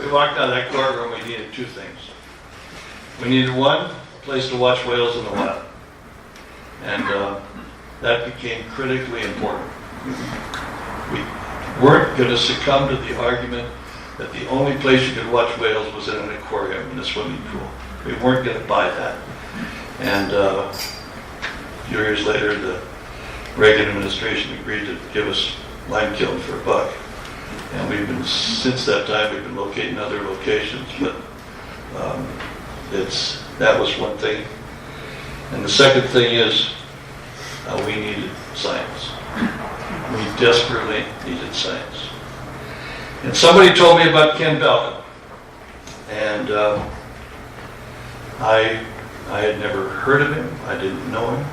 We walked out of that courtroom, we needed two things. We needed one, a place to watch whales in the wild. And that became critically important. We weren't going to succumb to the argument that the only place you could watch whales was in an aquarium in a swimming pool. We weren't going to buy that. And a few years later, the Reagan administration agreed to give us lime kiln for $1. And we've been, since that time, we've been locating other locations, but that was one thing. And the second thing is we needed science. We desperately needed science. And somebody told me about Ken Balcomb. And I had never heard of him. I didn't know him.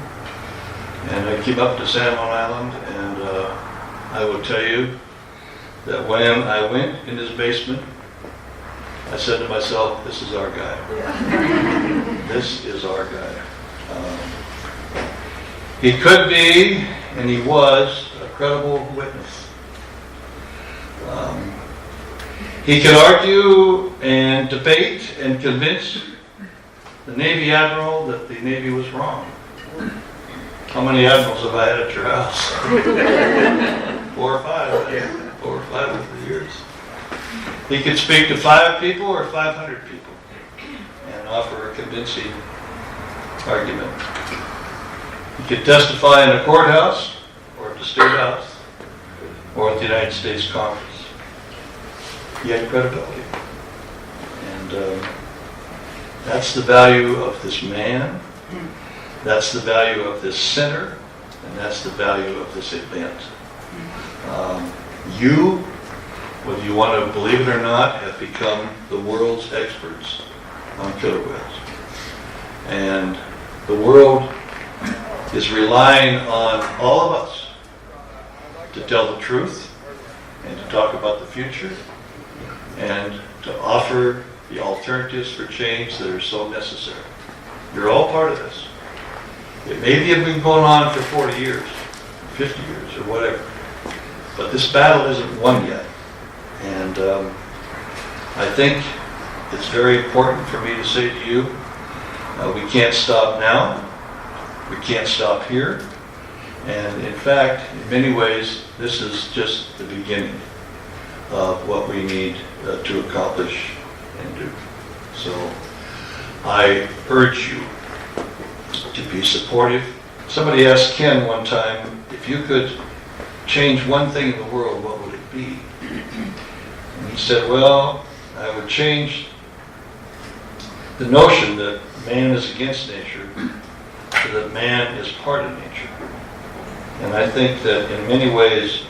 And I came up to San Juan Island, and I will tell you that when I went in his basement, I said to myself, this is our guy. Yeah. This is our guy. He could be, and he was, a credible witness. He could argue and debate and convince the Navy Admiral that the Navy was wrong. How many admirals have I had at your house? 4 or 5. Yeah. 4 or 5 over the years. He could speak to 5 people or 500 people and offer a convincing argument. He could testify in a courthouse or at the State House or at the United States Congress. He had credibility. And that's the value of this man. That's the value of this center. And that's the value of this event. You, whether you want to believe it or not, have become the world's experts on killer whales. And the world is relying on all of us to tell the truth and to talk about the future and to offer the alternatives for change that are so necessary. You're all part of this. It may have been going on for 40 years, 50 years, or whatever. But this battle isn't won yet. And I think it's very important for me to say to you, we can't stop now. We can't stop here. And in fact, in many ways, this is just the beginning of what we need to accomplish and do. So I urge you to be supportive. Somebody asked Ken one time, if you could change one thing in the world, what would it be? And he said, well, I would change the notion that man is against nature so that man is part of nature. And I think that in many ways,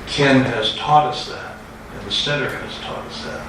Ken has taught us that, and the center has taught us that.